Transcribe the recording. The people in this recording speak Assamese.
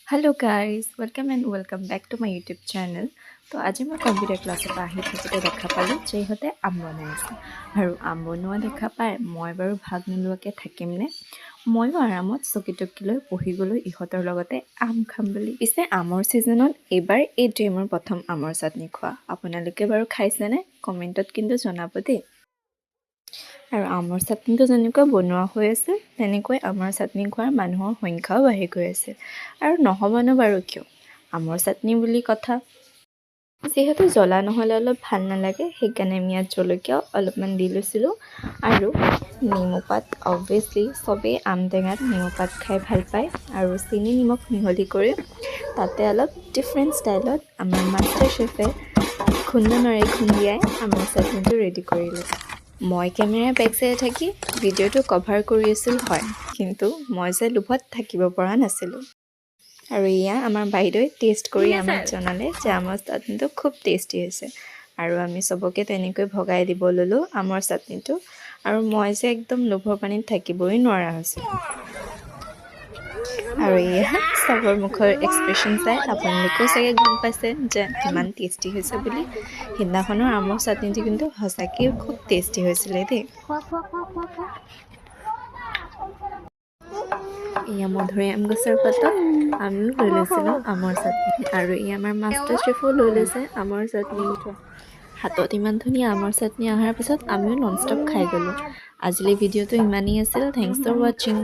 Hello guys, welcome and welcome back to my YouTube channel. তো আজি মই কম্পিউটাৰ ক্লাছৰ পৰা আহি থাকোঁতে দেখা পালোঁ যে ইহঁতে আম বনাই আছে আৰু আম বনোৱা দেখা পাই মই বাৰু ভাগ নোলোৱাকৈ থাকিমনে ময়ো আৰামত চকী টকী লৈ বহি গ'লোঁ ইহঁতৰ লগতে আম খাম বুলি। পিছে আমৰ ছিজনত এইবাৰ এইটোৱে মোৰ প্ৰথম আমৰ চাটনি খোৱা। আপোনালোকে বাৰু খাইছেনে? কমেণ্টত কিন্তু জনাব দেই। আৰু আমৰ চাটনিটো যেনেকৈ বনোৱা হৈ আছে তেনেকৈ আমৰ চাটনি খোৱাৰ মানুহৰ সংখ্যাও বাঢ়ি গৈ আছে। আৰু নহ'বনো বাৰু কিয়, আমৰ চাটনি বুলি কথা। যিহেতু জ্বলা নহ'লে অলপ ভাল নালাগে সেইকাৰণে আমি ইয়াত জলকীয়াও অলপমান দি লৈছিলোঁ আৰু নেমু পাত। অবভিয়াছলি চবেই আম টেঙাত নেমু পাত খাই ভাল পায় আৰু চেনি নিমখ মিহলি কৰি তাতে অলপ ডিফাৰেণ্ট ষ্টাইলত আমাৰ মাষ্টাৰ চেফে খুন্দনাৰে খুন্দিয়াই আমৰ চাটনিটো ৰেডি কৰিলে। মই কেমেৰাৰ বেক চাইডে থাকি ভিডিঅ'টো কভাৰ কৰি আছিলোঁ হয়, কিন্তু মই যে লোভত থাকিব পৰা নাছিলোঁ। আৰু এয়া আমাৰ বাইদেৱে টেষ্ট কৰি আমাক জনালে যে আমৰ চাটনিটো খুব টেষ্টি হৈছে আৰু আমি চবকে তেনেকৈ ভগাই দিব ল'লোঁ আমৰ চাটনিটো। আৰু মই যে একদম লোভৰ পানীত থাকিবই নোৱাৰা হৈছোঁ। আৰু এয়া চবৰ মুখৰ এক্সপ্ৰেশ্যন চাই আপোনালোকেও চাগে গম পাইছে যে কিমান টেষ্টি হৈছে বুলি। সেইদিনাখনৰ আমৰ চাটনিটো কিন্তু সঁচাকৈয়ে খুব টেষ্টি হৈছিলে দেই। এয়া মধুৰিআম গছৰ পাতত আমিও লৈ লৈছিলোঁ আমৰ চাটনি আৰু ই আমাৰ মাষ্টাৰ চেফো লৈ লৈছে আমৰ চাটনি। হাতত ইমান ধুনীয়া আমৰ চাটনি অহাৰ পিছত আমিও নন ষ্টপ খাই গ'লোঁ। আজিলৈ ভিডিঅ'টো ইমানেই আছিল। থেংকছ ফৰ ৱাচিং।